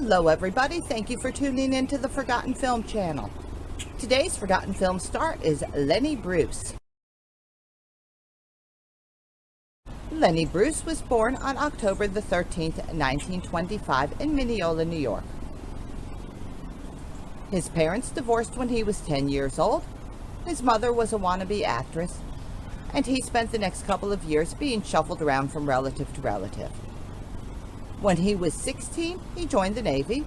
Hello everybody, thank you for tuning in to the Forgotten Film channel. Today's Forgotten Film star is Lenny Bruce. Lenny Bruce was born on October the 13th, 1925 in Mineola, New York. His parents divorced when he was 10 years old. His mother was a wannabe actress, and he spent the next couple of years being shuffled around from relative to relative. When he was 16, he joined the Navy.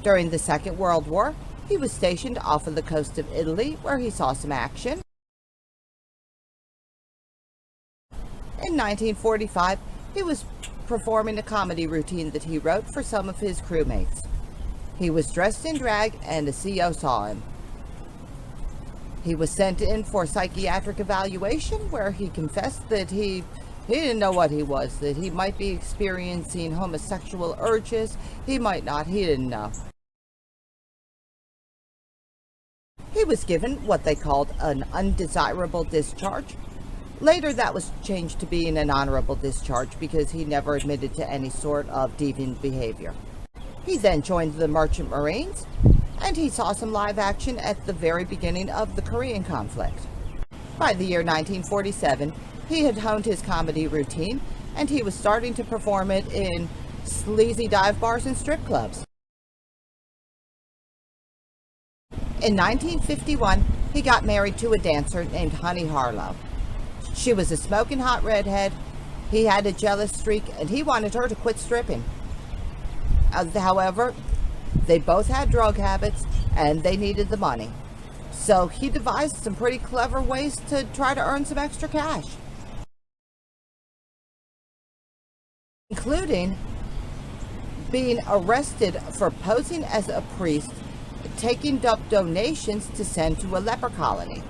During the Second World War, he was stationed off of the coast of Italy, where he saw some action. In 1945, he was performing a comedy routine that he wrote for some of his crewmates. He was dressed in drag, and the CO saw him. He was sent in for psychiatric evaluation, where he confessed that he didn't know what he was, that he might be experiencing homosexual urges, he might not, he didn't know. He was given what they called an undesirable discharge. Later that was changed to being an honorable discharge because he never admitted to any sort of deviant behavior. He then joined the Merchant Marines, and he saw some live action at the very beginning of the Korean conflict. By the year 1947, he had honed his comedy routine, and he was starting to perform it in sleazy dive bars and strip clubs. In 1951, he got married to a dancer named Honey Harlow. She was a smoking hot redhead. He had a jealous streak, and he wanted her to quit stripping. However, they both had drug habits, and they needed the money. So he devised some pretty clever ways to try to earn some extra cash, including being arrested for posing as a priest, taking up donations to send to a leper colony.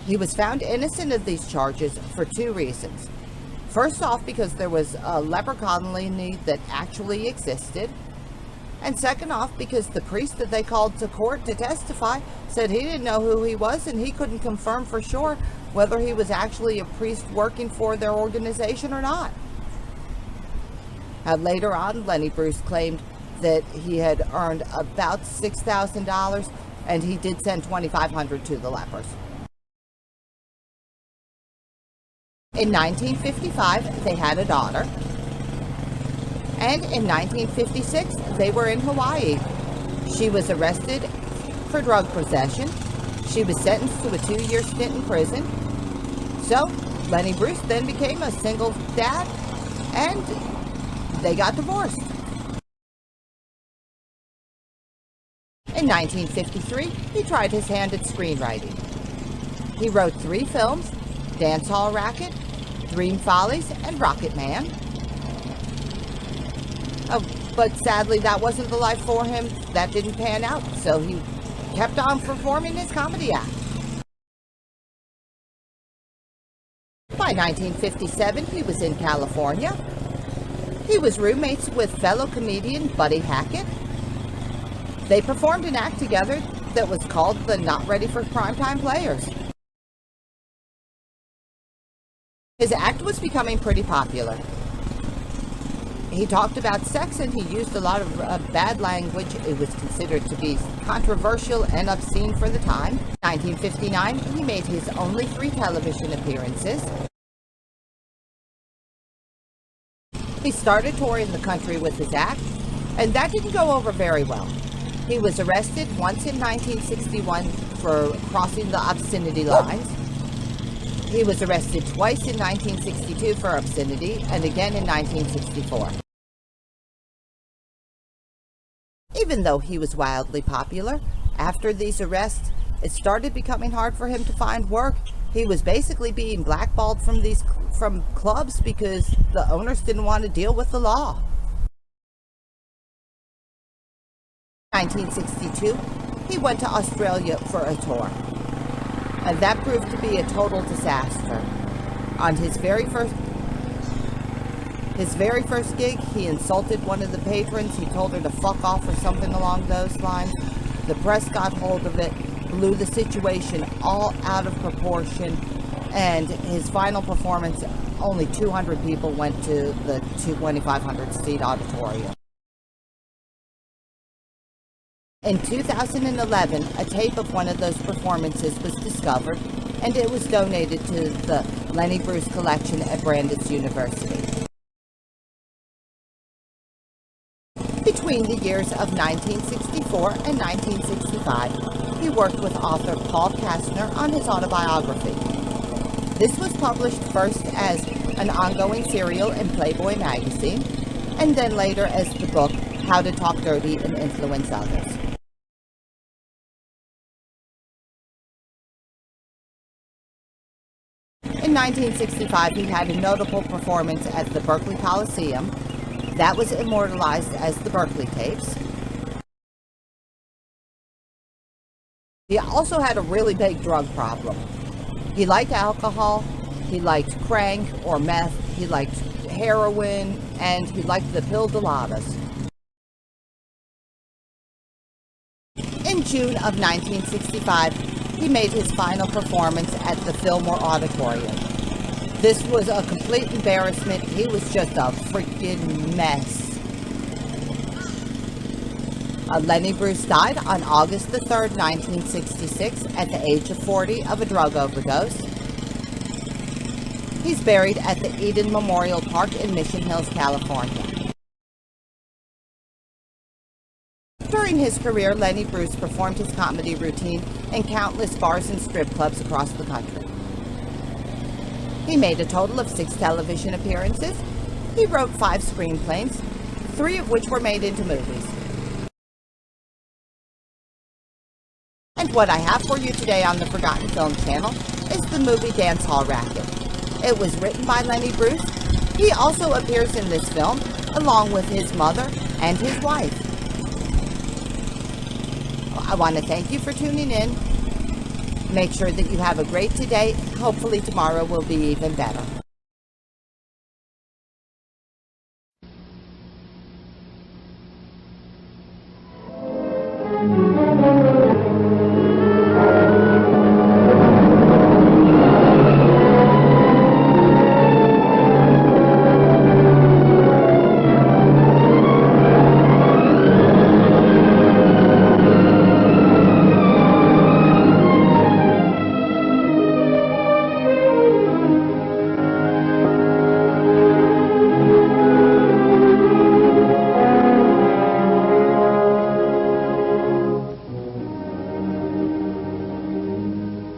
He was found innocent of these charges for two reasons. First off, because there was a leper colony that actually existed. And second off, because the priest that they called to court to testify said he didn't know who he was, and he couldn't confirm for sure whether he was actually a priest working for their organization or not. Later on, Lenny Bruce claimed that he had earned about $6,000, and he did send $2,500 to the lepers. In 1955, they had a daughter. And in 1956, they were in Hawaii. She was arrested for drug possession. She was sentenced to a 2-year stint in prison. So, Lenny Bruce then became a single dad, and they got divorced. In 1953, he tried his hand at screenwriting. He wrote 3 films: Dancehall Racket, Dream Follies, and Rocket Man. But sadly, that wasn't the life for him. That didn't pan out, so he kept on performing his comedy act. By 1957, he was in California. He was roommates with fellow comedian Buddy Hackett. They performed an act together that was called the Not Ready for Primetime Players. His act was becoming pretty popular. He talked about sex, and he used a lot of bad language. It was considered to be controversial and obscene for the time. In 1959, he made his only 3 television appearances. He started touring the country with his act, and that didn't go over very well. He was arrested once in 1961 for crossing the obscenity lines. He was arrested twice in 1962 for obscenity, and again in 1964. Even though he was wildly popular, after these arrests, it started becoming hard for him to find work. He was basically being blackballed from clubs because the owners didn't want to deal with the law. In 1962, he went to Australia for a tour. And that proved to be a total disaster. On his very first gig, he insulted one of the patrons. He told her to fuck off or something along those lines. The press got hold of it, blew the situation all out of proportion, and his final performance, only 200 people went to the 2,500 seat auditorium. In 2011, a tape of one of those performances was discovered, and it was donated to the Lenny Bruce collection at Brandeis University. Between the years of 1964 and 1965, he worked with author Paul Kastner on his autobiography. This was published first as an ongoing serial in Playboy magazine, and then later as the book, How to Talk Dirty and Influence Others. In 1965, he had a notable performance at the Berkeley Coliseum that was immortalized as the Berkeley Tapes. He also had a really big drug problem. He liked alcohol, he liked crank or meth, he liked heroin, and he liked the pill doladas. In June of 1965, he made his final performance at the Fillmore Auditorium. This was a complete embarrassment. He was just a freaking mess. Lenny Bruce died on August the 3rd, 1966, at the age of 40 of a drug overdose. He's buried at the Eden Memorial Park in Mission Hills, California. During his career, Lenny Bruce performed his comedy routine in countless bars and strip clubs across the country. He made a total of 6 television appearances. He wrote 5 screenplays, 3 of which were made into movies. And what I have for you today on the Forgotten Film channel is the movie Dancehall Racket. It was written by Lenny Bruce. He also appears in this film, along with his mother and his wife. I want to thank you for tuning in. Make sure that you have a great today. Hopefully tomorrow will be even better.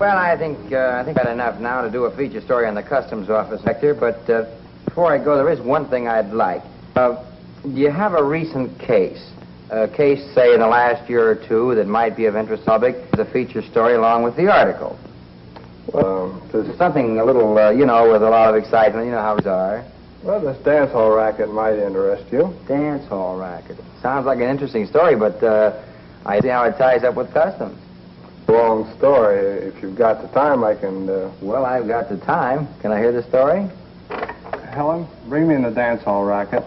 I think I've got enough now to do a feature story on the customs office sector, but before I go, there is one thing I'd like. Do you have a recent case? A case, say, in the last year or two that might be of interest to the public, the feature story along with the article? Well, something a little, you know, with a lot of excitement. You know how it are. Well, this Dancehall Racket might interest you. Dancehall Racket. Sounds like an interesting story, but I see how it ties up with customs. Long story. If you've got the time, I can... Well, I've got the time. Can I hear the story? Helen, bring me in the Dancehall Racket.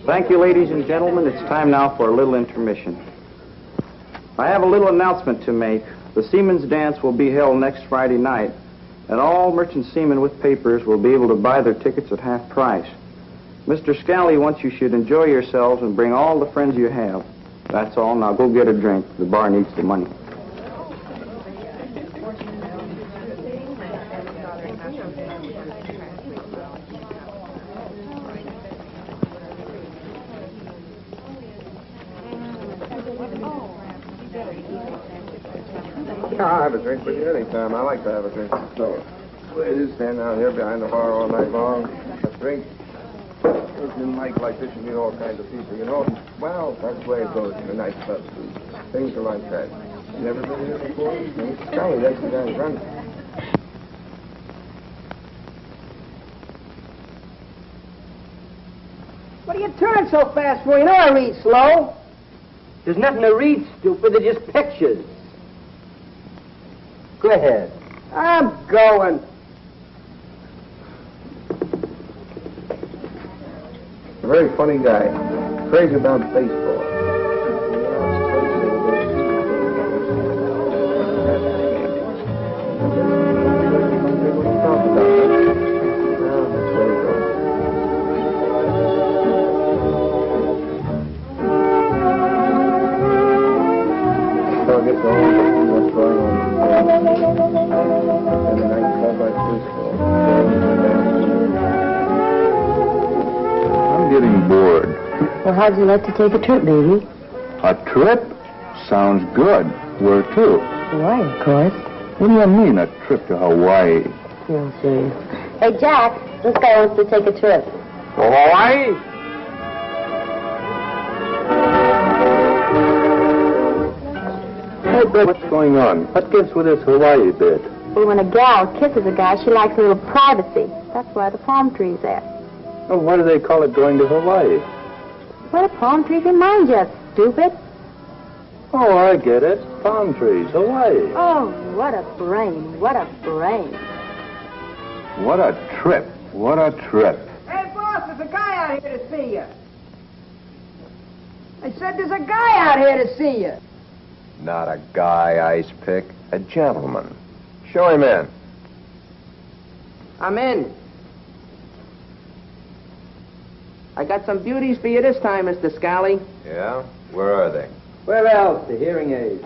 Thank you, ladies and gentlemen. It's time now for a little intermission. I have a little announcement to make. The Seamen's Dance will be held next Friday night, and all merchant seamen with papers will be able to buy their tickets at half price. Mr. Scalli wants you should enjoy yourselves and bring all the friends you have. That's all. Now go get a drink. The bar needs the money. I'll have a drink with you anytime. I like to have a drink with fellas. Ladies, stand out here behind the bar all night long. A drink. In life like this, you meet all kinds of people, you know? Well, that's the way it goes in the nightclubs. Things are like that. You never been here before? Scalli, that's the guy who runs it. What are you turning so fast for? You know I read slow. There's nothing to read, stupid. They're just pictures. Go ahead. I'm going. A very funny guy. Crazy about baseball. Getting bored. Well, how'd you like to take a trip, baby? A trip? Sounds good. Where to? Hawaii, of course. What do you mean, a trip to Hawaii? You'll see. Hey, Jack, this guy wants to take a trip. Hawaii? Hey, Brett, what's going on? What gives with this Hawaii bit? Well, when a gal kisses a guy, she likes a little privacy. That's why the palm tree's there. Oh, why do they call it going to Hawaii? What do palm trees remind you of, stupid? Oh, I get it. Palm trees, Hawaii. Oh, what a brain. What a brain. What a trip. What a trip. Hey, boss, there's a guy out here to see you. I said there's a guy out here to see you. Not a guy, Ice Pick. A gentleman. Show him in. I'm in. I got some beauties for you this time, Mr. Scalli. Yeah? Where are they? Where else? The hearing aids.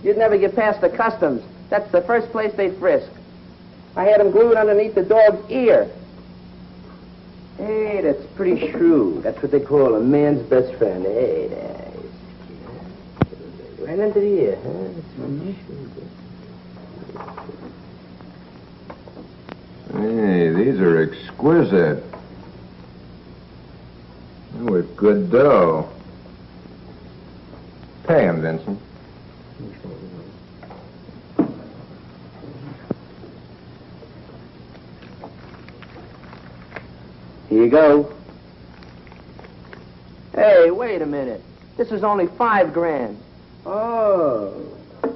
You'd never get past the customs. That's the first place they frisk. I had them glued underneath the dog's ear. Hey, that's pretty shrewd. That's what they call a man's best friend. Hey, there. Right under the ear, huh? Hey, these are exquisite. With good dough. Pay him, Vincent. Here you go. Hey, wait a minute. This is only $5 grand. Oh.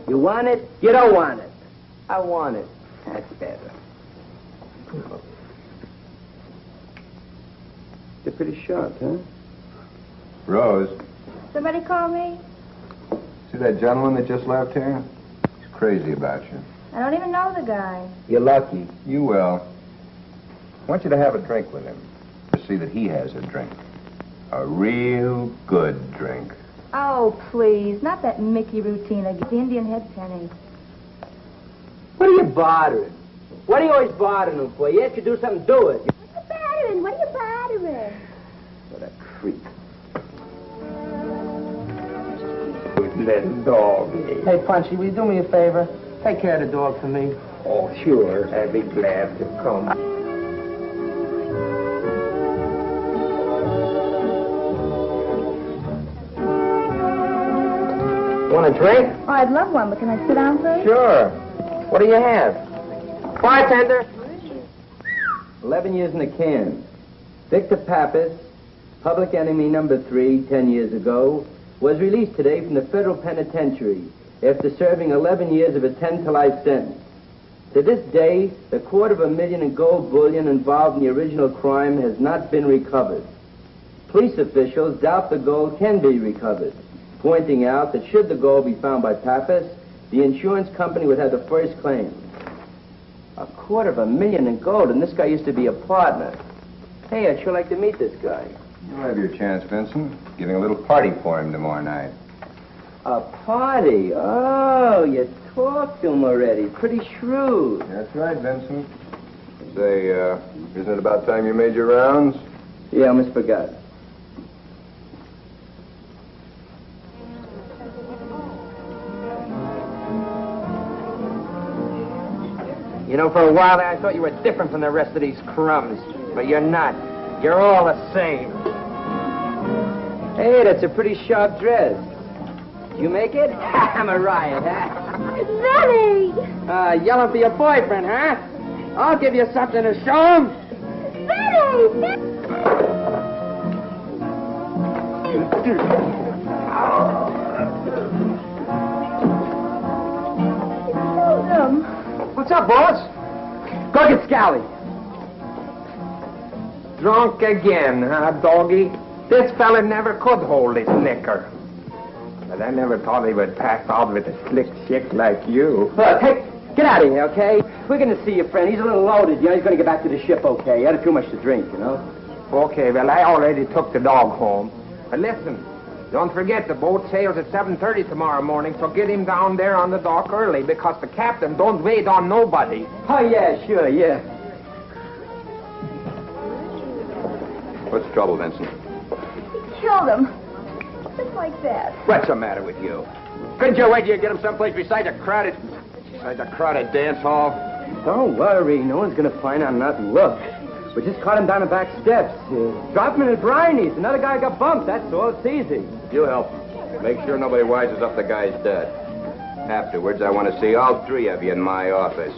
You want it? You don't want it. I want it. That's better. They're pretty sharp, huh? Rose, Somebody call me? see that gentleman that just left here? He's crazy about you. I don't even know the guy. You're lucky. You will. I want you to have a drink with him. To see that he has a drink. A real good drink. Oh, please. Not that Mickey routine again. The Indian head penny. What are you bothering? What are you always bothering him for? You have to do something, do it. What are you bothering? What are you bothering? What a creep. Good little dog. Hey, Punchy, will you do me a favor? Take care of the dog for me. Oh, sure. I'd be glad to come. Want a drink? Oh, I'd love one, but can I sit down, please? Sure. What do you have? Bartender. 11 years in the can. Victor Pappas, public enemy number 3, 10 years ago, was released today from the federal penitentiary after serving 11 years of a 10-to-life sentence. To this day, the $250,000 in gold bullion involved in the original crime has not been recovered. Police officials doubt the gold can be recovered, pointing out that should the gold be found by Pappas, the insurance company would have the first claim. $250,000 in gold, and this guy used to be a partner. Hey, I'd sure like to meet this guy. You'll have your chance, Vincent. Giving a little party for him tomorrow night. A party? Oh, you talked to him already. Pretty shrewd. That's right, Vincent. Say, isn't it about time you made your rounds? Yeah, I almost forgot. You know, for a while there, I thought you were different from the rest of these crumbs. But you're not. You're all the same. Hey, that's a pretty sharp dress. Did you make it? I'm a riot, huh? Benny! Yelling for your boyfriend, huh? I'll give you something to show him. Benny! What's up, boss? Go get Scalli. Drunk again, huh, doggy? This fella never could hold his liquor. But I never thought he would pass out with a slick chick like you. Look, hey, get out of here, okay? We're going to see your friend. He's a little loaded, you know. He's going to get back to the ship, okay? He had too much to drink, you know. Okay, well, I already took the dog home. But listen, don't forget the boat sails at 7:30 tomorrow morning, so get him down there on the dock early, because the captain don't wait on nobody. Oh, yeah, sure, yeah. What's the trouble, Vincent? Killed him. Just like that. What's the matter with you? Couldn't you wait till you get him someplace besides a crowded dance hall? Don't worry. No one's going to find out nothing. Look, we just caught him down the back steps. Dropped him in his brinies. Another guy got bumped. That's all. It's easy. You help him. Make sure nobody wises up the guy's dead. Afterwards, I want to see all three of you in my office.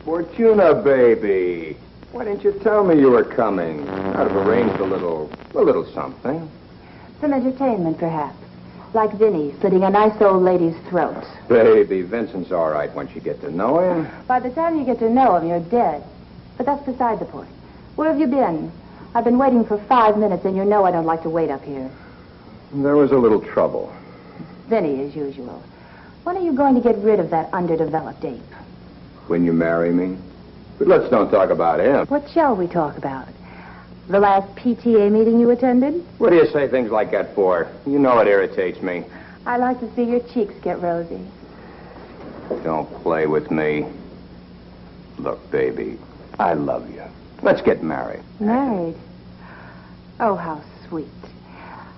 Fortuna, baby. Why didn't you tell me you were coming? I'd have arranged a little something. Some entertainment, perhaps. Like Vinny slitting a nice old lady's throat. Baby, Vincent's all right once you get to know him. By the time you get to know him, you're dead. But that's beside the point. Where have you been? I've been waiting for 5 minutes, and you know I don't like to wait up here. There was a little trouble. Vinny, as usual. When are you going to get rid of that underdeveloped ape? When you marry me. But let's don't talk about him. What shall we talk about? The last PTA meeting you attended? What do you say things like that for? You know it irritates me. I like to see your cheeks get rosy. Don't play with me. Look, baby, I love you. Let's get married. Married? Oh, how sweet.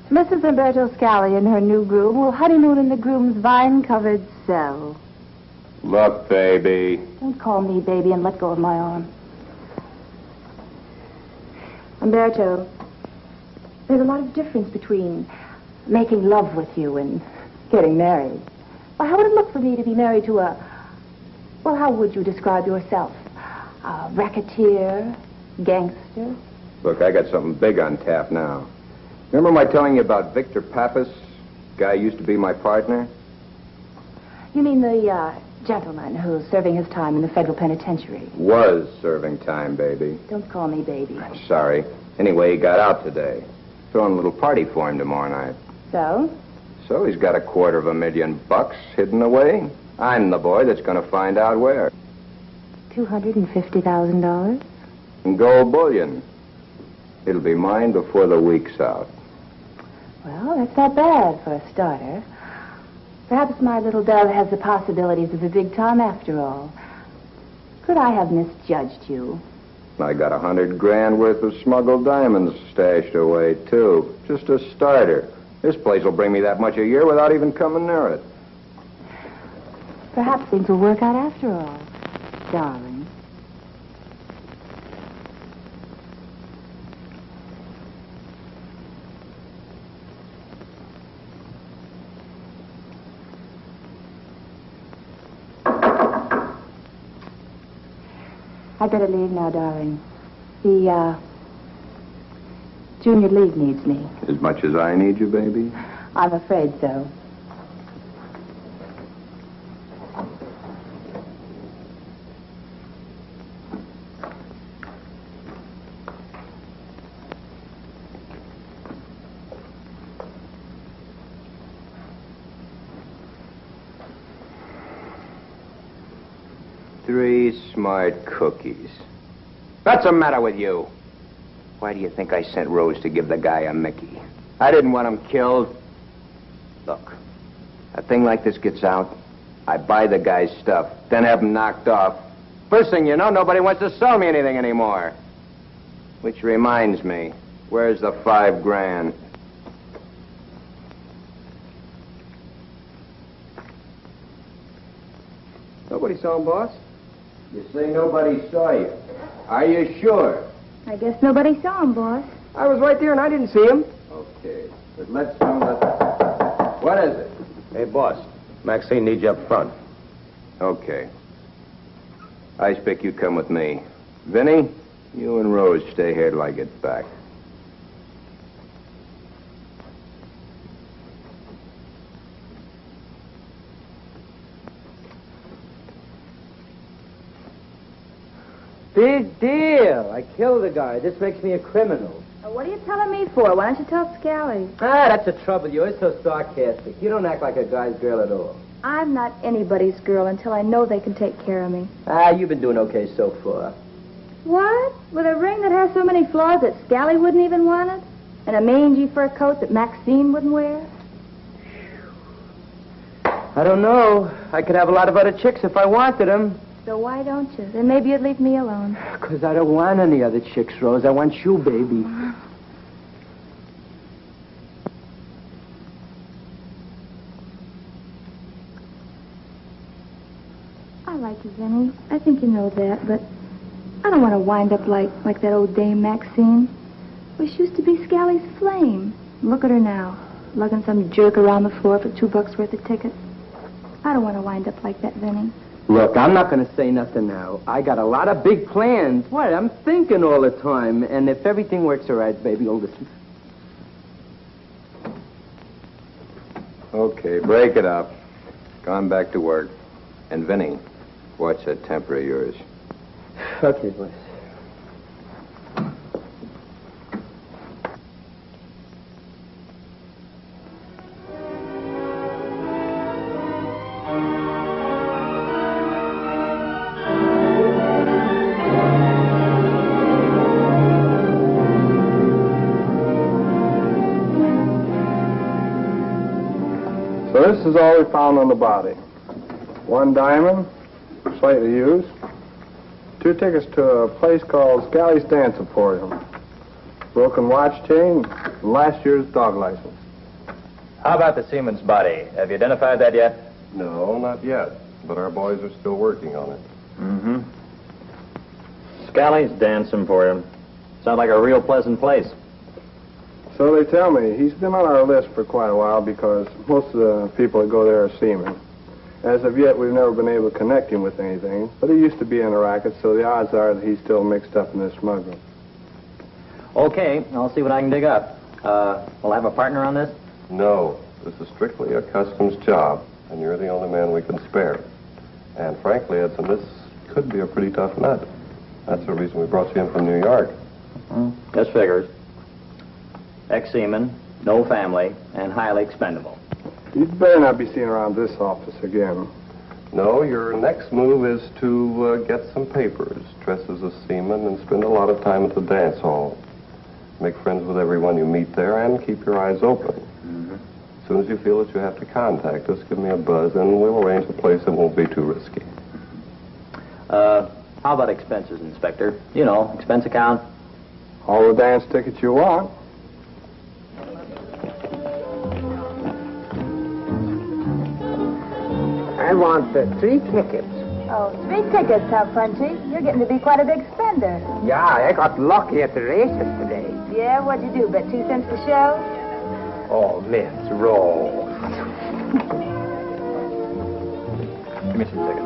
Mrs. Umberto Scalli and her new groom will honeymoon in the groom's vine-covered cell. Look, baby. Don't call me baby and let go of my arm. Umberto, there's a lot of difference between making love with you and getting married. Well, how would it look for me to be married to well, how would you describe yourself? A racketeer? Gangster? Look, I got something big on tap now. Remember my telling you about Victor Pappas? Guy used to be my partner? You mean the, gentleman who's serving his time in the federal penitentiary? Was serving time, baby. Don't call me baby. Sorry. Anyway, he got out today. Throwing a little party for him tomorrow night. So? So he's got $250,000 hidden away. I'm the boy that's going to find out where. $250,000? In gold bullion. It'll be mine before the week's out. Well, that's not bad for a starter. Perhaps my little dove has the possibilities of the big time after all. Could I have misjudged you? I got $100,000 worth of smuggled diamonds stashed away, too. Just a starter. This place will bring me that much a year without even coming near it. Perhaps things will work out after all, darling. I'd better leave now, darling. The, Junior League needs me. As much as I need you, baby? I'm afraid so. Three smart cookies. What's the matter with you? Why do you think I sent Rose to give the guy a Mickey? I didn't want him killed. Look, a thing like this gets out, I buy the guy's stuff, then have him knocked off. First thing you know, nobody wants to sell me anything anymore. Which reminds me, where's the $5,000? Nobody saw him, boss. You say nobody saw you. Are you sure? I guess nobody saw him, boss. I was right there and I didn't see him. Okay. But let's know that... What is it? Hey, boss. Maxine needs you up front. Okay. Icepick, you come with me. Vinny, you and Rose stay here till I get back. Big deal. I killed a guy. This makes me a criminal. What are you telling me for? Why don't you tell Scalli? That's the trouble. You're so sarcastic. You don't act like a guy's girl at all. I'm not anybody's girl until I know they can take care of me. You've been doing okay so far. What? With a ring that has so many flaws that Scalli wouldn't even want it? And a mangy fur coat that Maxine wouldn't wear? I don't know. I could have a lot of other chicks if I wanted them. So why don't you? Then maybe you'd leave me alone. Because I don't want any other chicks, Rose. I want you, baby. I like you, Vinny. I think you know that, but I don't want to wind up like that old Dame Maxine. Well, she used to be Scalli's flame. Look at her now, lugging some jerk around the floor for $2 worth of tickets. I don't want to wind up like that, Vinny. Look, I'm not going to say nothing now. I got a lot of big plans. What? I'm thinking all the time. And if everything works all right, baby, you'll listen. Okay, break it up. Gone back to work. And Vinny, watch that temper of yours. Okay, boys. So this is all we found on the body. 1 diamond, slightly used. 2 tickets to a place called Scalli's Dance Emporium. Broken watch chain, and last year's dog license. How about the seaman's body? Have you identified that yet? No, not yet. But our boys are still working on it. Mm-hmm. Scalli's Dance Emporium. Sounds like a real pleasant place. So they tell me. He's been on our list for quite a while because most of the people that go there are seamen. As of yet, we've never been able to connect him with anything, but he used to be in a racket, so the odds are that he's still mixed up in this smuggling. Okay, I'll see what I can dig up. We'll have a partner on this? No, this is strictly a customs job, and you're the only man we can spare. And frankly, Edson, this could be a pretty tough nut. That's the reason we brought you in from New York. This figures. Ex-seaman, no family, and highly expendable. You'd better not be seen around this office again. No, your next move is to get some papers, dress as a seaman, and spend a lot of time at the dance hall. Make friends with everyone you meet there, and keep your eyes open. As soon as you feel that you have to contact us, give me a buzz, and we'll arrange a place that won't be too risky. How about expenses, Inspector? You know, expense account. All the dance tickets you want. I want 3 tickets. Oh, 3 tickets, huh, Punchy? You're getting to be quite a big spender. Yeah, I got lucky at the races today. Yeah, what'd you do, bet 2 cents a show? Oh, Miss Rose. Give me some tickets.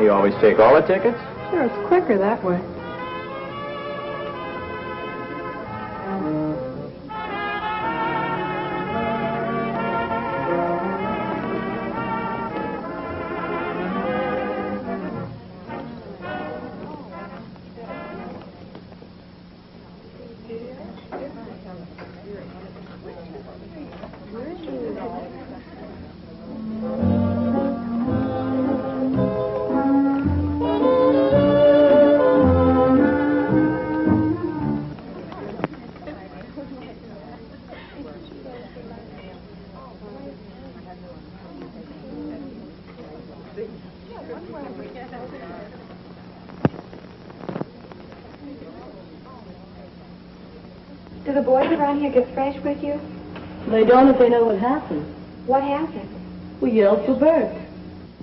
You always take all the tickets? Sure, it's quicker that way. Do the boys around here get fresh with you? They don't if they know what happened. What happened? We yelled for Bert.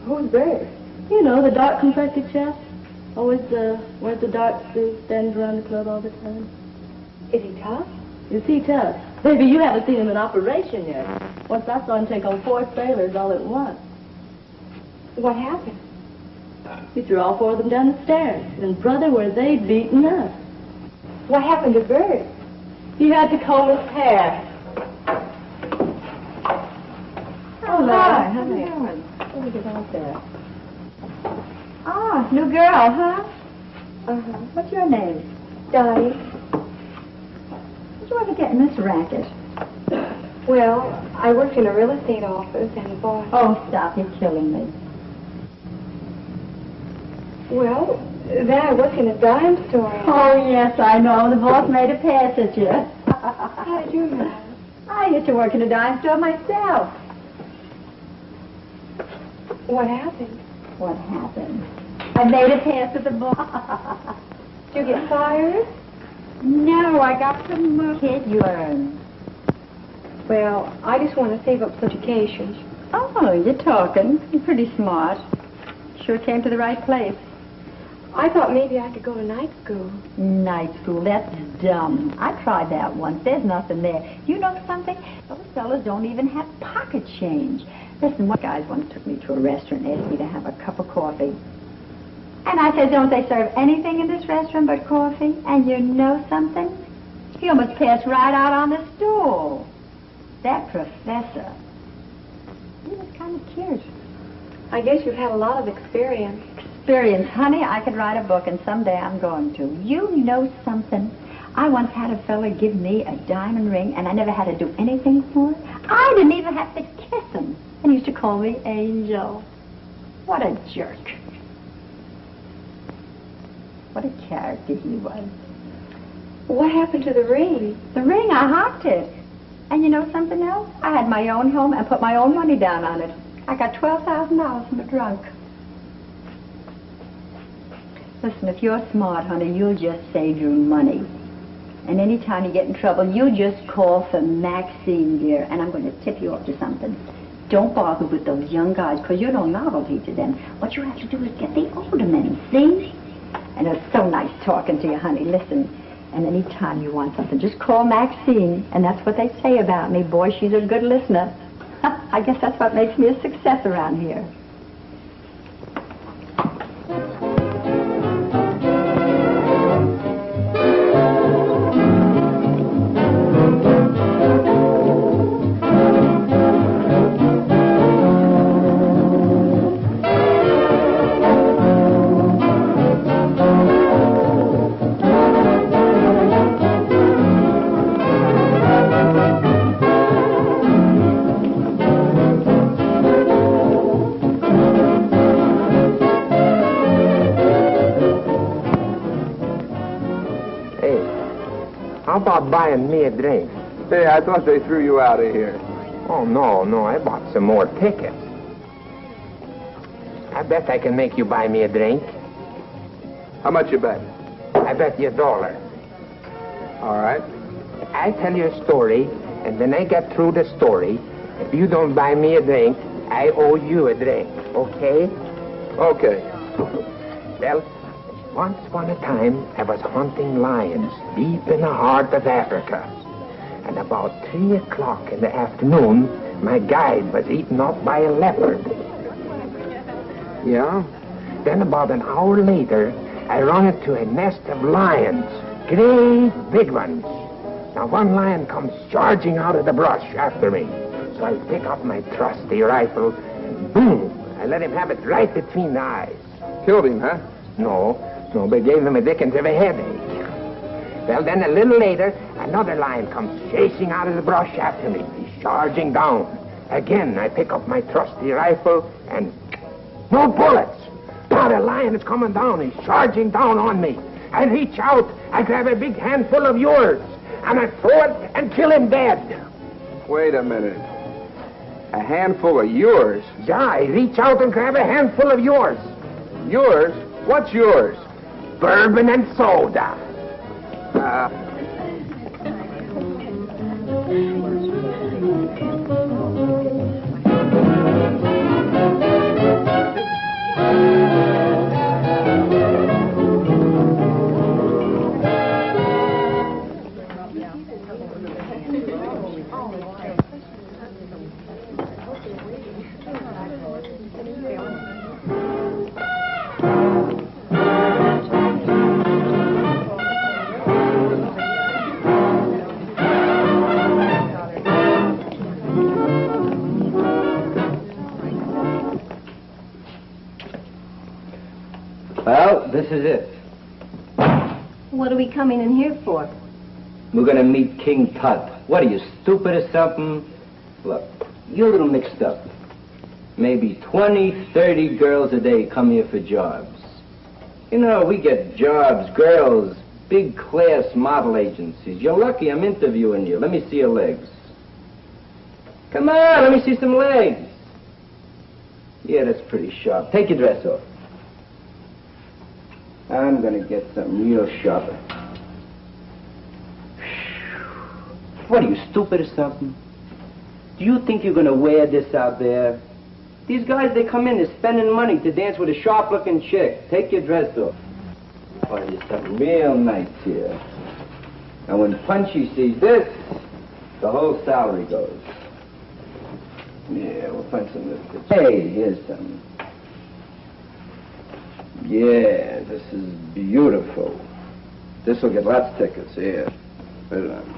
Who's Bert? You know, the dark-complected chap. Always wears a dark suit, stands around the club all the time. Is he tough? Is he tough? Baby, you haven't seen him in operation yet. Once I saw him take on 4 sailors all at once. What happened? He threw all 4 of them down the stairs. And, brother, were they beaten up. What happened to Bert? He had to comb his hair. Oh, hi. How are you doing? Let me get out there. Ah, new girl, huh? Uh-huh. What's your name? Dottie. Did you ever get in this racket? Well, I worked in a real estate office and boss. Oh, stop. You're killing me. Well, then I worked in a dime store. Oh, yes, I know. The boss made a pass at you. How did you know? I used to work in a dime store myself. What happened? What happened? I made a pass at the boss. Did you get fired? No, I got some more. Kid, you earn. Well, I just want to save up such occasions. Oh, you're talking. You're pretty smart. Sure came to the right place. I thought maybe I could go to night school. Night school? That's dumb. I tried that once. There's nothing there. You know something? Those fellas don't even have pocket change. Listen, one guy once took me to a restaurant and asked me to have a cup of coffee. And I said, don't they serve anything in this restaurant but coffee? And you know something? He almost passed right out on the stool. That professor, he was kind of cute. I guess you've had a lot of experience. Experience, honey, I could write a book, and someday I'm going to. You know something? I once had a fella give me a diamond ring, and I never had to do anything for it. I didn't even have to kiss him. And he used to call me Angel. What a jerk. What a character he was. What happened to the ring? The ring, I hocked it. And you know something else? I had my own home and put my own money down on it. I got $12,000 from a drunk. Listen, if you're smart, honey, you'll just save your money. And any time you get in trouble, you just call for Maxine, dear, and I'm going to tip you off to something. Don't bother with those young guys, because you're no novelty to them. What you have to do is get the older men, see? And it's so nice talking to you, honey. Listen, and any time you want something, just call Maxine, and that's what they say about me. Boy, she's a good listener. I guess that's what makes me a success around here. How about buying me a drink? Hey, I thought they threw you out of here. Oh, no, I bought some more tickets. I bet I can make you buy me a drink. How much you bet? I bet you $1. All right. I tell you a story, and when I get through the story, if you don't buy me a drink, I owe you a drink, okay? Okay. Well, once upon a time, I was hunting lions deep in the heart of Africa. And about 3 o'clock in the afternoon, my guide was eaten up by a leopard. Yeah? Then about an hour later, I run into a nest of lions, great big ones. Now one lion comes charging out of the brush after me. So I pick up my trusty rifle, and boom, I let him have it right between the eyes. Killed him, huh? No, but gave him a dickens of a headache. Well, then a little later, another lion comes chasing out of the brush after me. He's charging down. Again, I pick up my trusty rifle, and no bullets. Now the lion is coming down. He's charging down on me. I reach out, I grab a big handful of yours, and I throw it and kill him dead. Wait a minute. A handful of yours? Yeah, I reach out and grab a handful of yours. Yours? What's yours? Bourbon and soda. Well, this is it. What are we coming in here for? We're gonna meet King Tut. What are you, stupid or something? Look, you're a little mixed up. Maybe 20, 30 girls a day come here for jobs. You know, we get jobs, girls, big class model agencies. You're lucky I'm interviewing you. Let me see your legs. Come on, let me see some legs. Yeah, that's pretty sharp. Take your dress off. I'm gonna get something real sharp. What are you, stupid or something? Do you think you're gonna wear this out there? These guys, they come in, they're spending money to dance with a sharp-looking chick. Take your dress off. Find you something real nice here. And when Punky sees this, the whole salary goes. Yeah, we'll find some lipstick. Hey, here's some. Yeah, this is beautiful. This will get lots of tickets. Here. Put it on.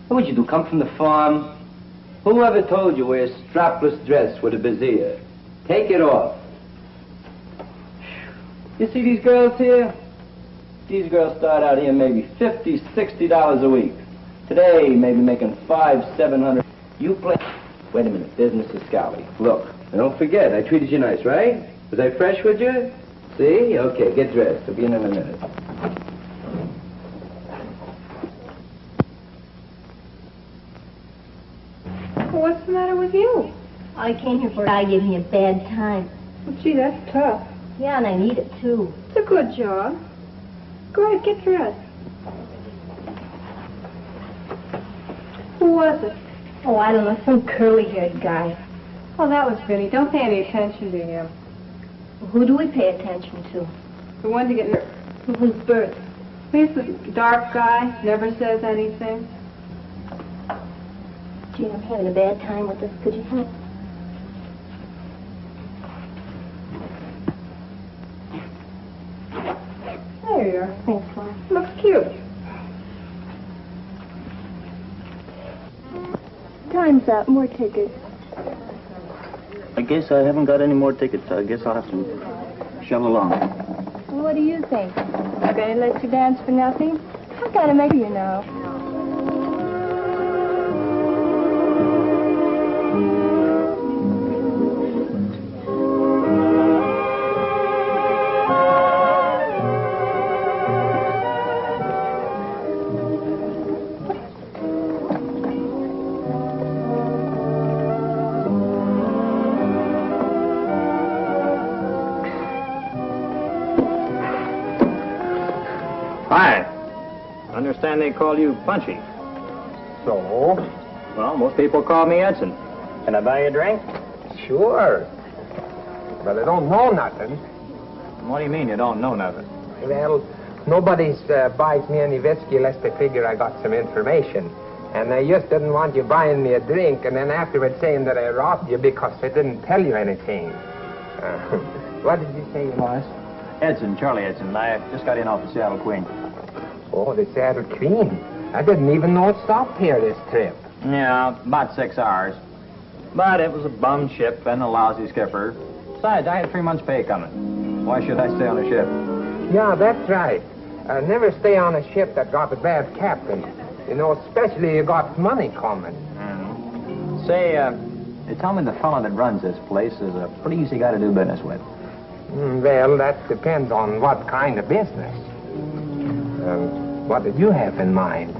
What would you do, come from the farm? Whoever told you wear a strapless dress with a brassiere? Take it off. You see these girls here? These girls start out here maybe $50, $60 a week. Today, maybe making $500, $700. You play... Wait a minute, there's Mrs. Scalli. Look, don't forget, I treated you nice, right? Was I fresh with you? See? Okay, get dressed. I'll be in a minute. What's the matter with you? I came here for a guy gave me a bad time. Well, gee, that's tough. Yeah, and I need it too. It's a good job. Go ahead, get dressed. Who was it? Oh, I don't know, some curly-haired guy. Oh, that was Vinny. Don't pay any attention to him. Who do we pay attention to? The one to get Who's Bert? He's the dark guy, never says anything. Gee, I'm having a bad time with this. Could you help? There you are. Thanks, Marr. Looks cute. Time's up. More tickets. I guess I haven't got any more tickets. I guess I'll have to shove along. Well, what do you think? I'm going to let you dance for nothing? I gotta make you know. Hi. I understand they call you Punchy. So? Well, most people call me Edson. Can I buy you a drink? Sure. But I don't know nothing. What do you mean you don't know nothing? Well, nobody's buys me any whiskey unless they figure I got some information. And I just didn't want you buying me a drink and then afterwards saying that I robbed you because I didn't tell you anything. What did you say you was? Edson, Charlie Edson. I just got in off the Seattle Queen. Oh, the Seattle Queen. I didn't even know it stopped here this trip. Yeah, about 6 hours. But it was a bum ship and a lousy skipper. Besides, I had 3 months' pay coming. Why should I stay on a ship? Yeah, that's right. Never stay on a ship that got a bad captain. You know, especially you got money coming. Mm-hmm. Say, they tell me the fellow that runs this place is a pretty easy guy to do business with. Well, that depends on what kind of business. What did you have in mind?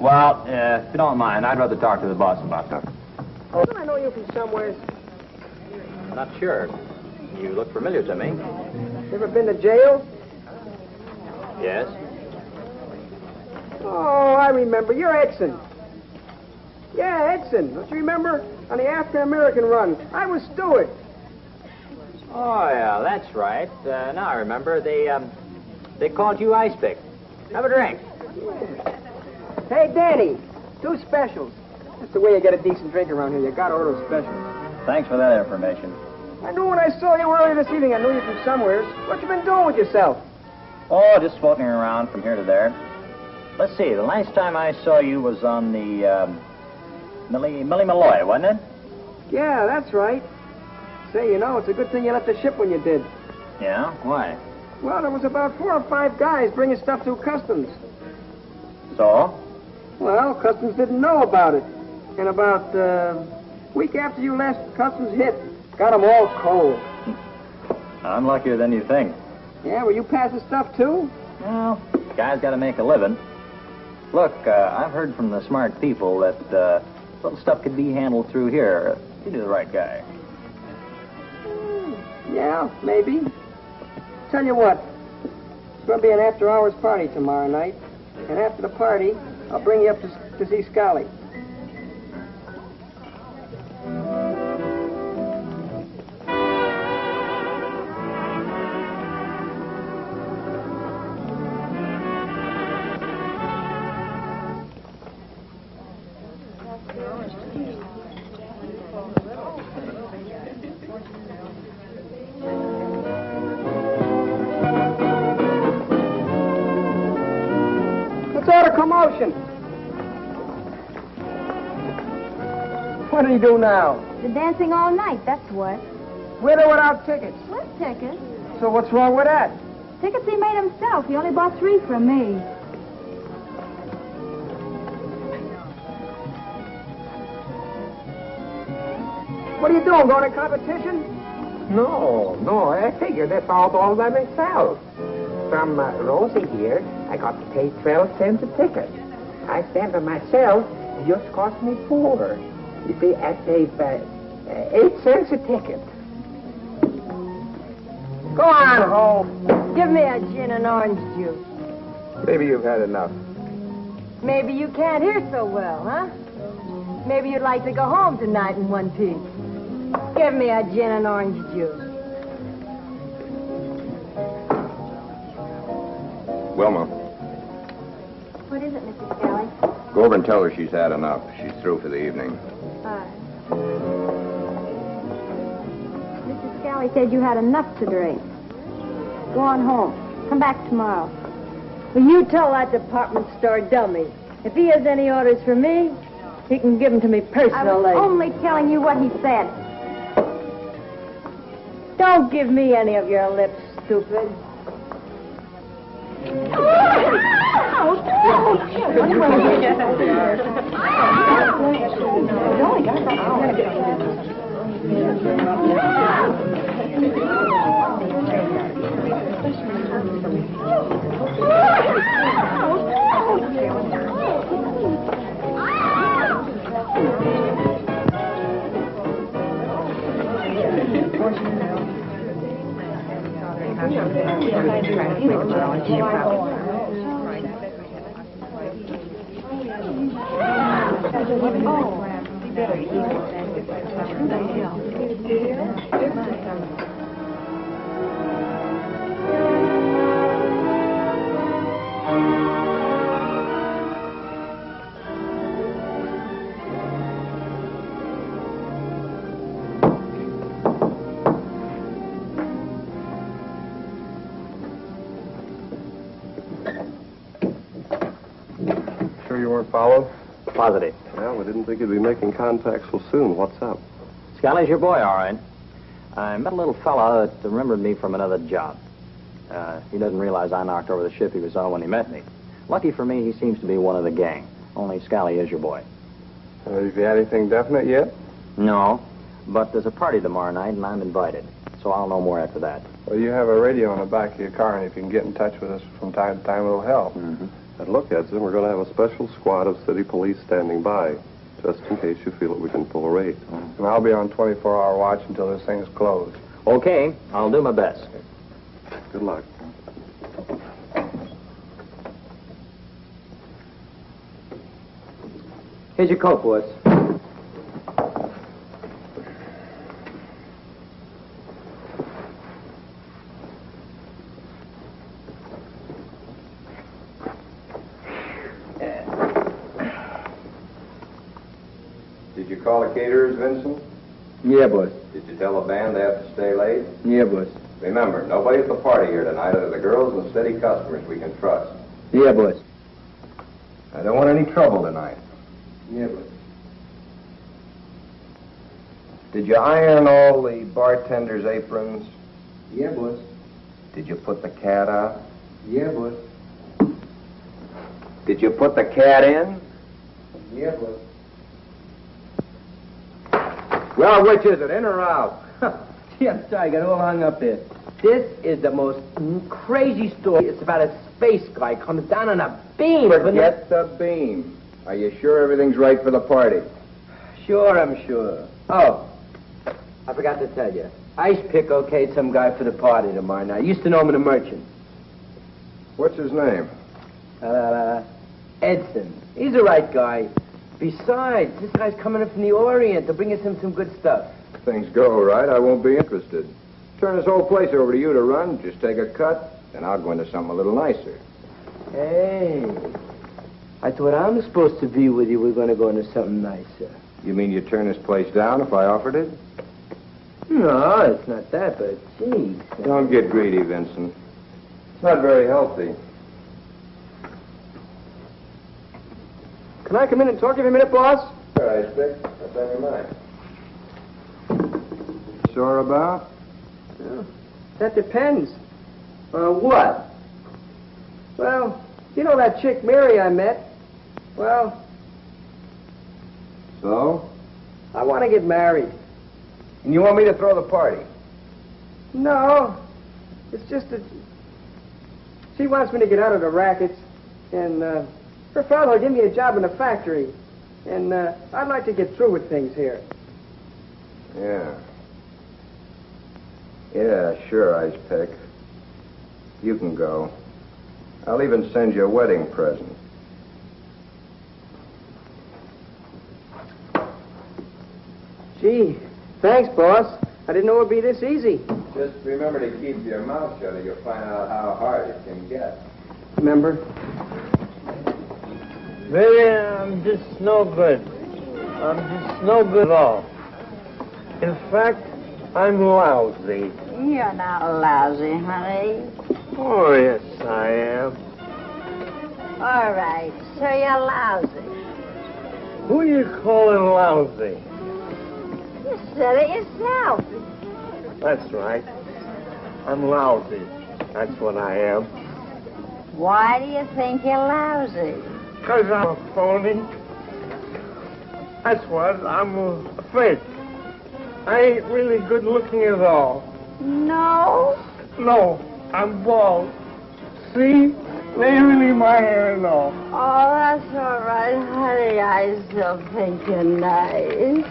Well, if you don't mind, I'd rather talk to the boss about that. Don't I know you from somewhere? Not sure. You look familiar to me. You ever been to jail? Yes. Oh, I remember. You're Edson. Yeah, Edson. Don't you remember? On the African-American run. I was steward. Oh, yeah, that's right. Now I remember. They called you Ice Pick. Have a drink. Hey, Danny. 2 specials. That's the way you get a decent drink around here. You gotta order specials. Thanks for that information. I knew when I saw you earlier this evening, I knew you from somewhere. What you been doing with yourself? Oh, just floating around from here to there. Let's see, the last time I saw you was on the, Millie Malloy, wasn't it? Yeah, that's right. Say, you know, it's a good thing you left the ship when you did. Yeah? Why? Well, there was about 4 or 5 guys bringing stuff through customs. So? Well, customs didn't know about it. And about a week after you left, customs hit. Got them all cold. I'm luckier than you think. Yeah, were you passing stuff too? Well, guys got to make a living. Look, I've heard from the smart people that little stuff could be handled through here. You're the right guy. Yeah, maybe. Tell you what, it's going to be an after-hours party tomorrow night. And after the party, I'll bring you up to see Scalli. Commotion. What do you do now? The dancing all night, that's what. With or without tickets? With tickets. So what's wrong with that? Tickets he made himself. He only bought 3 from me. What are you doing, going to competition? No, I figured this out all by myself. From Rosie here, I got to pay 12 cents a ticket. I stand for myself, it just cost me 4. You see, I paid 8 cents a ticket. Go on, Ho. Give me a gin and orange juice. Maybe you've had enough. Maybe you can't hear so well, huh? Maybe you'd like to go home tonight in one piece. Give me a gin and orange juice. Wilma, What is it, Mrs. Scalli? go over and tell her she's had enough. She's through for the evening. Mrs. Scalli said you had enough to drink. Go on home. Come back tomorrow. Well, you tell that department store dummy. If he has any orders for me, he can give them to me personally. I was only telling you what he said. Don't give me any of your lips, stupid. Sure you weren't followed? Positive. Well, we didn't think you'd be making contact so soon. What's up? Scalli's your boy, all right. I met a little fella that remembered me from another job. He doesn't realize I knocked over the ship he was on when he met me. Lucky for me, he seems to be one of the gang. Only Scalli is your boy. Have you had anything definite yet? No, but there's a party tomorrow night, and I'm invited. So I'll know more after that. Well, you have a radio in the back of your car, and if you can get in touch with us from time to time, it'll help. Mm-hmm. And look, Edson, we're going to have a special squad of city police standing by, just in case you feel that we can pull a raid. And I'll be on 24-hour watch until this thing's closed. Okay, I'll do my best. Good luck. Here's your coat, boys. Did you call the caterers, Vincent? Yeah, boys. Did you tell the band they have to stay late? Yeah, boys. Remember, nobody at the party here tonight other than the girls and steady customers we can trust. Yeah, boys. I don't want any trouble tonight. Yeah, boys. Did you iron all the bartender's aprons? Yeah, boss. Did you put the cat out? Yeah, boss. Did you put the cat in? Yeah, boss. Well, which is it, in or out? Gee, I'm sorry, I got all hung up there. This is the most crazy story. It's about a space guy comes down on a beam. Forget the beam. Are you sure everything's right for the party? Sure, I'm sure. Oh, I forgot to tell you. Ice Pick okayed some guy for the party tomorrow night. I used to know him in a merchant. What's his name? Edson. He's a right guy. Besides, this guy's coming in from the Orient to bring us in some good stuff. If things go right, I won't be interested. Turn this whole place over to you to run. Just take a cut, then I'll go into something a little nicer. Hey, I thought I was supposed to be with you. We're going to go into something nicer. You mean you'd turn this place down if I offered it? No, it's not that, but gee. Don't get greedy, Vincent. It's not very healthy. Can I come in and talk to you for a minute, boss? Sure, Ice Pick. What's on your mind? Sore about? Well, that depends. What? Well, you know that chick Mary I met? Well... So? I want to get married. And you want me to throw the party? No. It's just that... She wants me to get out of the rackets, and, her father will give me a job in a factory. And, I'd like to get through with things here. Yeah. Yeah, sure, Ice Pick. You can go. I'll even send you a wedding present. Gee, thanks, boss. I didn't know it'd be this easy. Just remember to keep your mouth shut or you'll find out how hard it can get. Remember? Baby, I'm just no good. I'm just no good at all. In fact, I'm lousy. You're not lousy, honey. Oh, yes, I am. All right, so you're lousy. Who you calling lousy? You said it yourself. That's right. I'm lousy. That's what I am. Why do you think you're lousy? 'Cause I'm a phony. That's what. I'm a fake. I ain't really good looking at all. No? No, I'm bald. See? They ain't really my hair at all. Oh, that's all right, honey. I still think you're nice.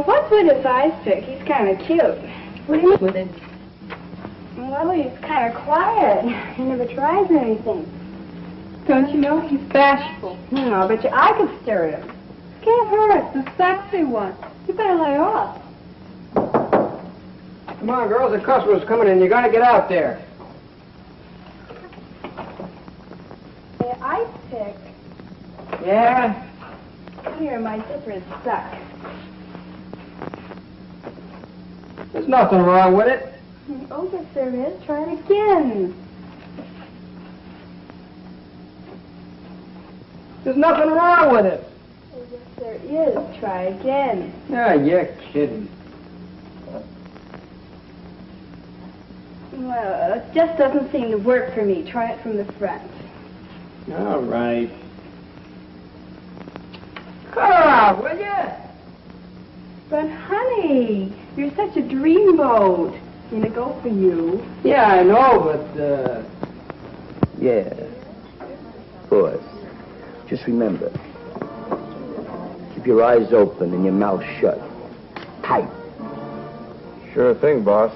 What's with his Ice Pick? He's kind of cute. What do you mean with him? Well, he's kind of quiet. He never tries anything. Don't you know he's bashful? No, I bet you I could stir him. Can't hurt. The sexy one. You better lay off. Come on, girls. The customer's coming in. You got to get out there. Hey, Ice Pick. Yeah? Here, my zipper is stuck. There's nothing wrong with it. Oh, yes, there is. Try it again. There's nothing wrong with it. Oh, yes, there is. Try again. Ah, you're kidding. Well, it just doesn't seem to work for me. Try it from the front. All right. Cut her out, will you? But, honey, you're such a dreamboat. Gonna go for you. Yeah, I know, but, yeah. Boss, just remember, keep your eyes open and your mouth shut. Tight. Sure thing, boss.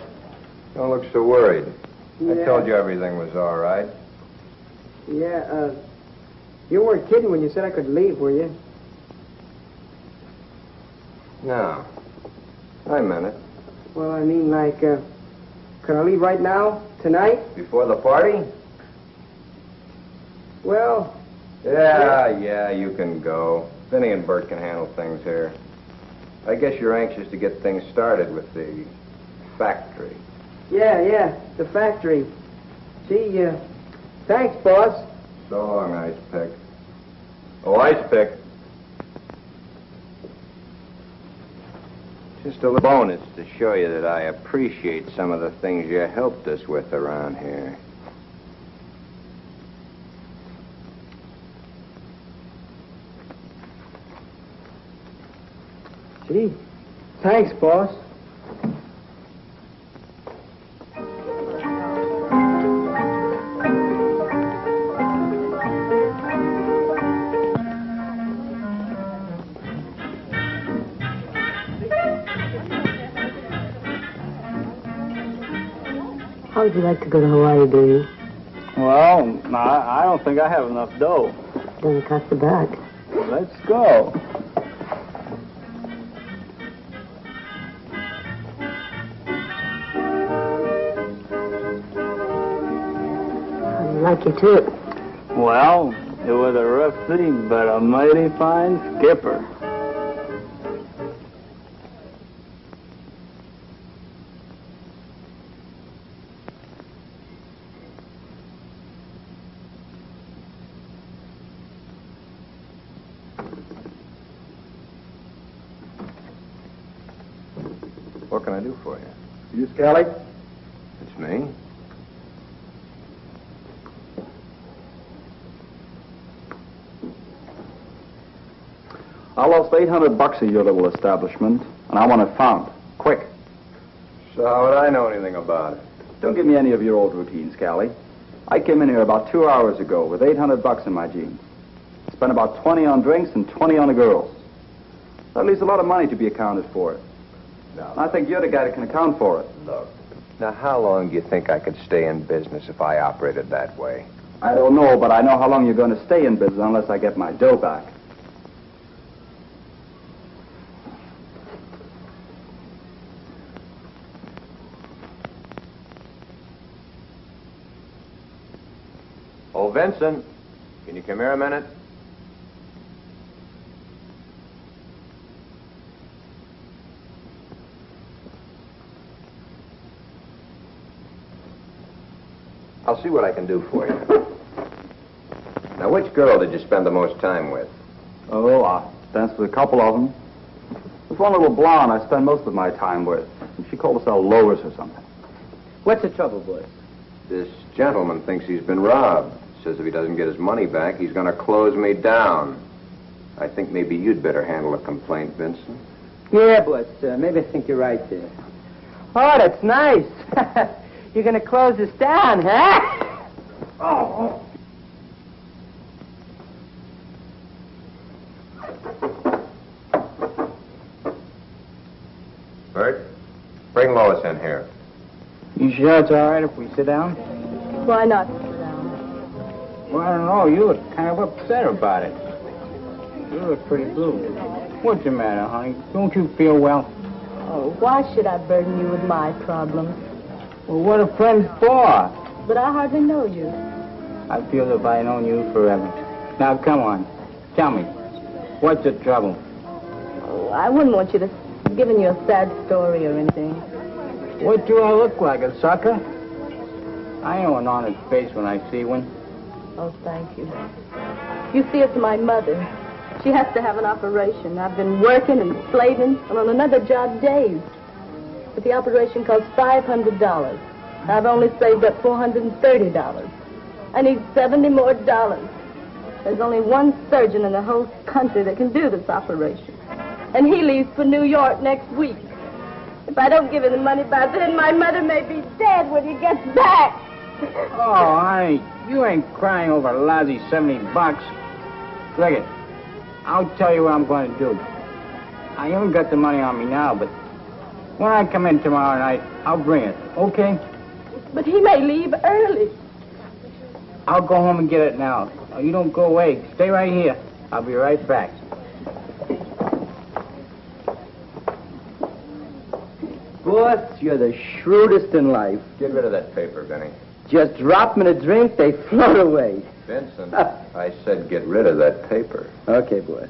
Don't look so worried. Yeah. I told you everything was all right. Yeah, you weren't kidding when you said I could leave, were you? No. I meant it. Well, I mean, like, could I leave right now? Tonight? Before the party? Well... Yeah, you can go. Vinny and Bert can handle things here. I guess you're anxious to get things started with the factory. Yeah, the factory. Gee, thanks, boss. So long, Ice Pick. Oh, Ice Pick. Just a little bonus to show you that I appreciate some of the things you helped us with around here. Gee, thanks, boss. How would you like to go to Hawaii, Billy? Well, I don't think I have enough dough. Then it costs a buck. Let's go. How'd you like your trip? Well, it was a rough city, but a mighty fine skipper. What can I do for you? You, Scalli? It's me. I lost $800 at your little establishment, and I want it found. Quick. So how would I know anything about it? Don't give me any of your old routines, Scalli. I came in here about 2 hours ago with $800 in my jeans. Spent about 20 on drinks and 20 on the girls. That leaves a lot of money to be accounted for. No. I think you're the guy that can account for it. Look. Now, how long do you think I could stay in business if I operated that way? I don't know, but I know how long you're going to stay in business unless I get my dough back. Oh, Vincent, can you come here a minute? I'll see what I can do for you. Now, which girl did you spend the most time with? Oh, I danced with a couple of them. There's one little blonde I spend most of my time with. She called herself Lois or something. What's the trouble, boys? This gentleman thinks he's been robbed. Says if he doesn't get his money back, he's going to close me down. I think maybe you'd better handle a complaint, Vincent. Yeah, boss. Maybe I think you're right there. Oh, that's nice. You're going to close us down, huh? Oh. Bert, bring Lois in here. You sure it's all right if we sit down? Why not? Well, I don't know. You look kind of upset about it. You look pretty blue. What's the matter, honey? Don't you feel well? Oh, why should I burden you with my problems? Well, what are friends for? But I hardly know you. I feel as if I've known you forever. Now, come on. Tell me. What's the trouble? Oh, I wouldn't want you to giving you a sad story or anything. What do I look like, a sucker? I know an honest face when I see one. Oh, thank you. You see, it's my mother. She has to have an operation. I've been working and slaving and on another job days. But the operation costs $500. I've only saved up $430. I need $70 more. There's only one surgeon in the whole country that can do this operation. And he leaves for New York next week. If I don't give him the money by then, my mother may be dead when he gets back. Oh, honey, you ain't crying over a lousy $70. Look it. I'll tell you what I'm going to do. I haven't got the money on me now, but when I come in tomorrow night, I'll bring it, okay? But he may leave early. I'll go home and get it now. Oh, you don't go away. Stay right here. I'll be right back. Boss, you're the shrewdest in life. Get rid of that paper, Benny. Just drop 'em in a drink, they float away. Vincent, I said get rid of that paper. Okay, boss.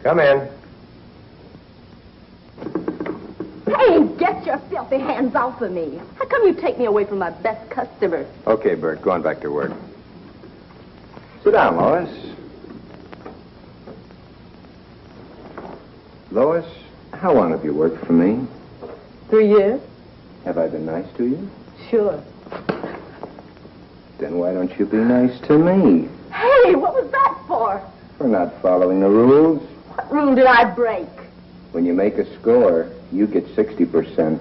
Come in. Hey, get your filthy hands off of me. How come you take me away from my best customer? Okay, Bert, go on back to work. Sit down, Lois. Lois, how long have you worked for me? 3 years? Have I been nice to you? Sure. Then why don't you be nice to me? Hey, what was that for? For not following the rules. What rule did I break? When you make a score, you get 60%.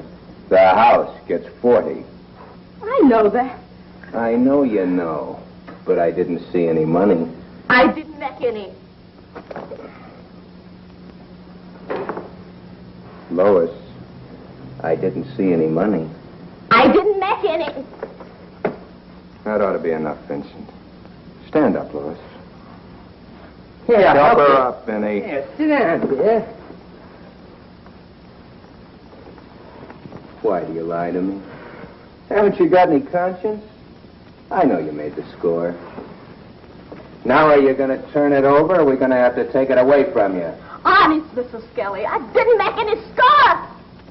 The house gets 40. I know that. I know you know, but I didn't see any money. I didn't make any. Lois, I didn't see any money. I didn't make any. That ought to be enough, Vincent. Stand up, Lois. Here, Help her up, Benny. Here, sit down, dear. Why do you lie to me? Haven't you got any conscience? I know you made the score. Now are you going to turn it over, or are we going to have to take it away from you? Honest, Mrs. Scalli, I didn't make any score.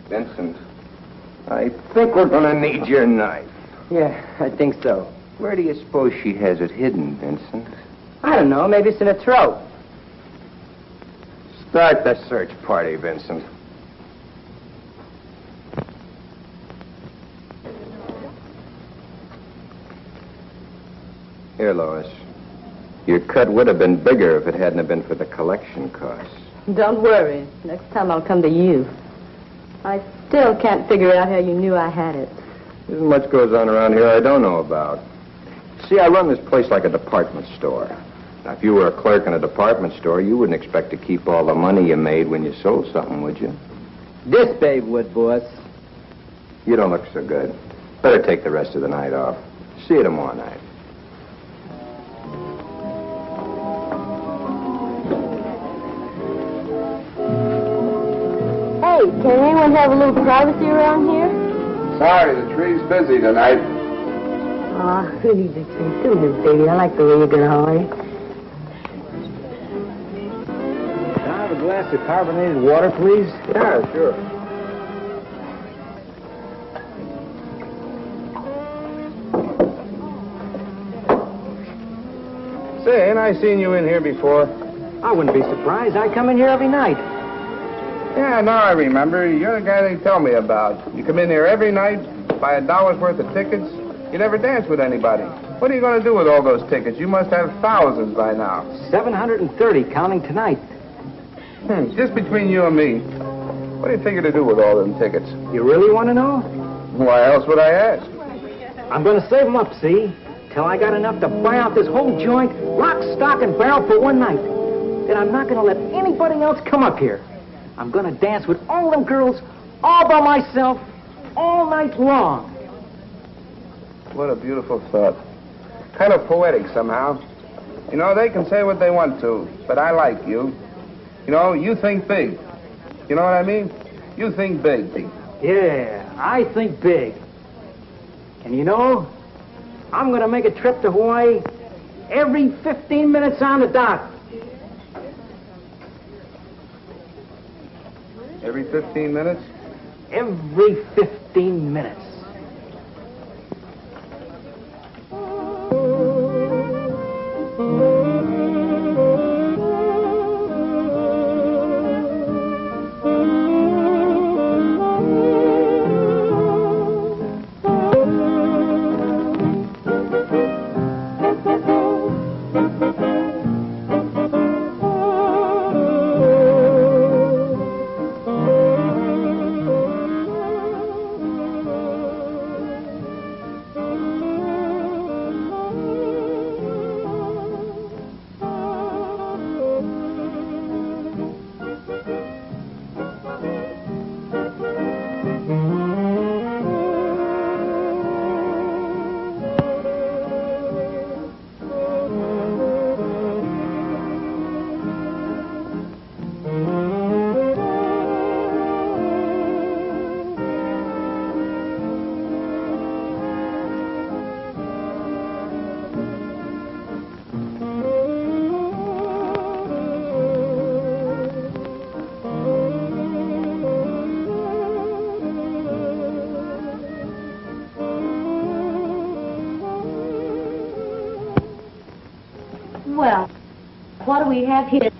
Vincent, I think we're going to need your knife. Yeah, I think so. Where do you suppose she has it hidden, Vincent? I don't know, maybe it's in her throat. Start the search party, Vincent. Here, Lois. Your cut would have been bigger if it hadn't have been for the collection costs. Don't worry. Next time I'll come to you. I still can't figure out how you knew I had it. There's much goes on around here I don't know about. See, I run this place like a department store. Now, if you were a clerk in a department store, you wouldn't expect to keep all the money you made when you sold something, would you? This babe would, boss. You don't look so good. Better take the rest of the night off. See you tomorrow night. Hey, can anyone have a little privacy around here? Sorry, the tree's busy tonight. Aw, really, Vincent, do this, baby. I like the way you're gonna Holly. Can I have a glass of carbonated water, please? Yeah, sure. Say, ain't I seen you in here before? I wouldn't be surprised. I come in here every night. Yeah, now I remember. You're the guy they tell me about. You come in here every night, buy $1 worth of tickets. You never dance with anybody. What are you going to do with all those tickets? You must have thousands by now. 730, counting tonight. Just between you and me, what do you figure to do with all them tickets? You really want to know? Why else would I ask? I'm going to save them up, see? Till I got enough to buy out this whole joint, lock, stock, and barrel for one night. Then I'm not going to let anybody else come up here. I'm going to dance with all them girls all by myself all night long. What a beautiful thought. Kind of poetic somehow. You know, they can say what they want to, but I like you. You know, you think big. You know what I mean? You think big. Yeah, I think big. And you know, I'm going to make a trip to Hawaii every 15 minutes on the dot. Every 15 minutes? Every 15 minutes. What do we have here?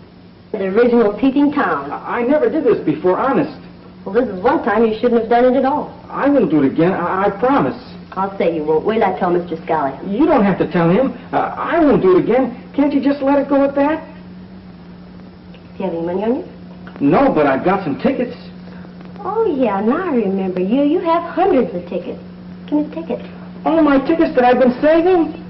The original Peeping Tom. I never did this before, honest. Well, this is one time you shouldn't have done it at all. I won't do it again, I promise. I'll say you won't. Wait till I tell Mr. Scalli. You don't have to tell him. I won't do it again. Can't you just let it go at that? Do you have any money on you? No, but I've got some tickets. Oh, yeah, now I remember you. You have hundreds of tickets. Give me the tickets. Oh, my tickets that I've been saving?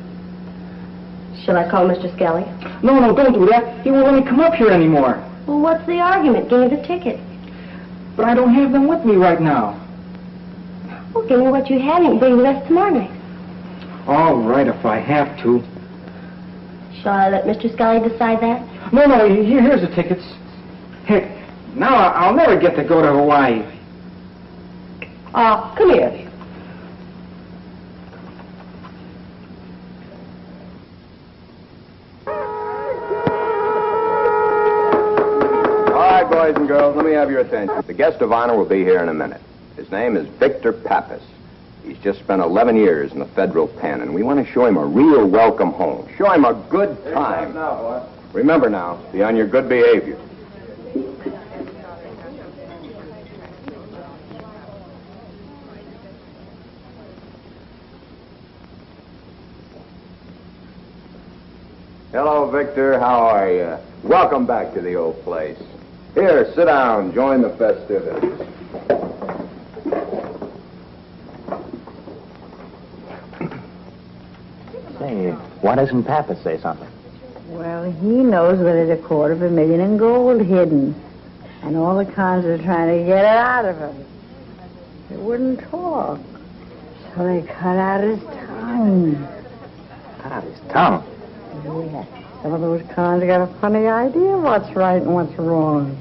Shall I call Mr. Scalli? No, don't do that. He won't let me come up here anymore. Well, what's the argument? Give me the tickets. But I don't have them with me right now. Well, give me what you have and bring the rest tomorrow night. All right, if I have to. Shall I let Mr. Scalli decide that? No, here's the tickets. Heck, now I'll never get to go to Hawaii. Come here. Boys and girls, let me have your attention. The guest of honor will be here in a minute. His name is Victor Pappas. He's just spent 11 years in the federal pen, and we want to show him a real welcome home. Show him a good time. Remember now, be on your good behavior. Hello, Victor. How are you? Welcome back to the old place. Here, sit down. Join the festivities. Say, why doesn't Papa say something? Well, he knows where there's $250,000 in gold hidden. And all the cons are trying to get it out of him. He wouldn't talk. So they cut out his tongue. Cut out his tongue? Yeah. Some of those cons got a funny idea what's right and what's wrong.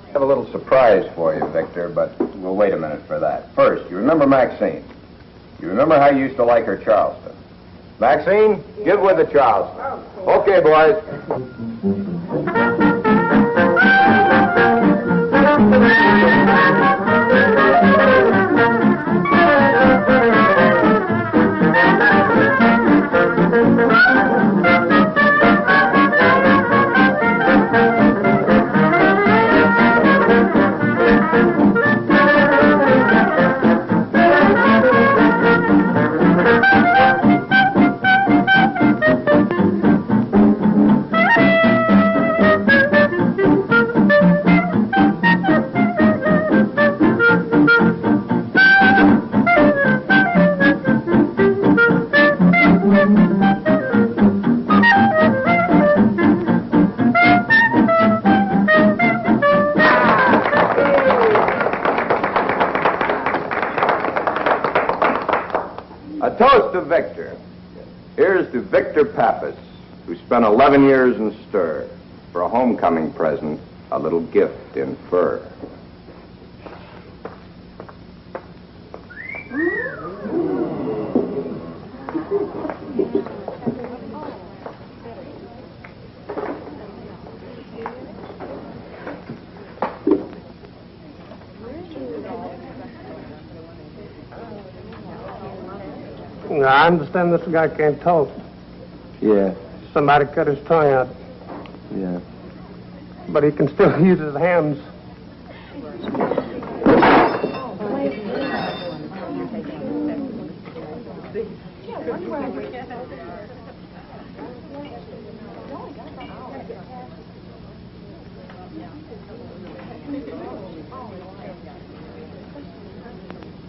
I have a little surprise for you, Victor, but we'll wait a minute for that. First, you remember Maxine? You remember how you used to like her Charleston? Maxine, get with the Charleston. Okay, boys. Victor. Here's to Victor Pappas, who spent 11 years in stir. For a homecoming present, a little gift in fur. I understand this guy can't talk. Yeah. Somebody cut his tongue out. Yeah. But he can still use his hands.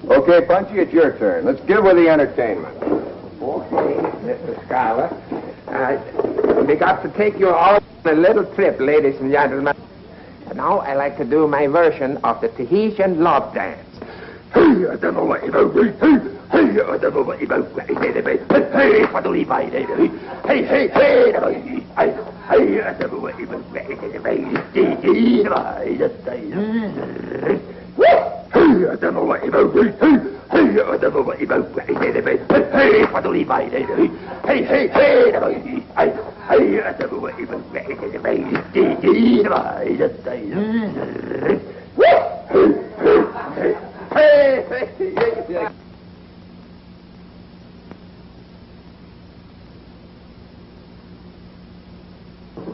Okay, Punky, it's your turn. Let's get with the entertainment. Okay, Mr. Scholar. We got to take you all on a little trip, ladies and gentlemen. And now I like to do my version of the Tahitian love dance.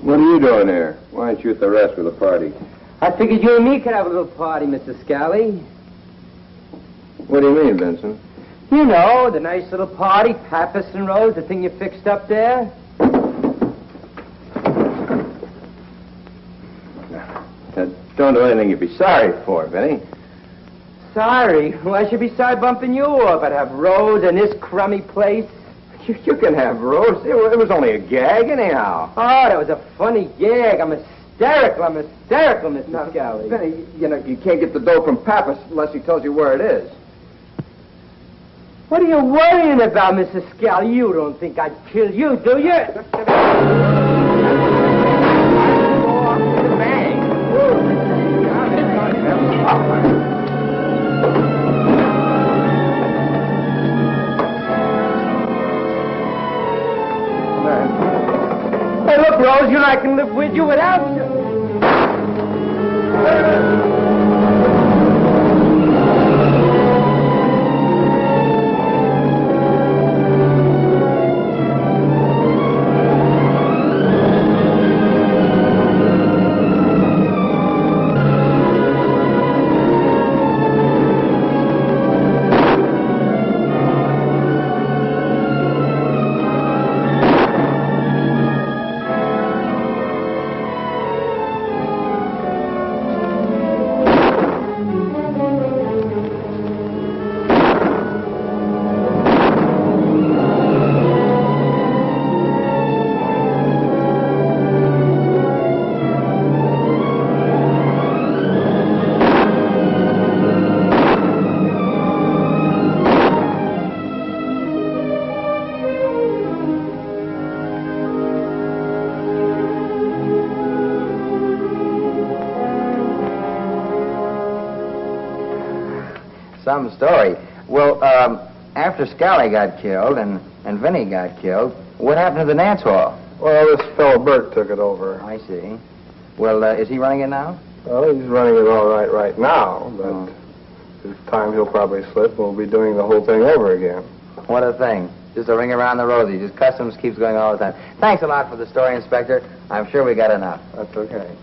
What are you doing here? Why aren't you at the rest with the party? I figured you and me could have a little party, Mr. Scalli. What do you mean, Vincent? You know, the nice little party, Pappas and Rose, the thing you fixed up there. Don't do anything you'd be sorry for, Vinny. Sorry? Why should I be sorry bumping you off? I'd have Rose in this crummy place. You can have Rose. It was only a gag, anyhow. Oh, that was a funny gag. I'm hysterical, Mr. Scalli. Vinny, you know, you can't get the dough from Pappas unless he tells you where it is. What are you worrying about, Mr. Scalli? You don't think I'd kill you, do you? Hey, look, Rose, you know I can live with you without you. Some story. Well, after Scalli got killed and Vinny got killed, what happened to the dance hall? Well, this fellow Bert took it over. I see. Well, is he running it now? Well, he's running it all right now, but this time he'll probably slip and we'll be doing the whole thing over again. What a thing. Just a ring around the rosy. Just customs keeps going all the time. Thanks a lot for the story, Inspector. I'm sure we got enough. That's okay.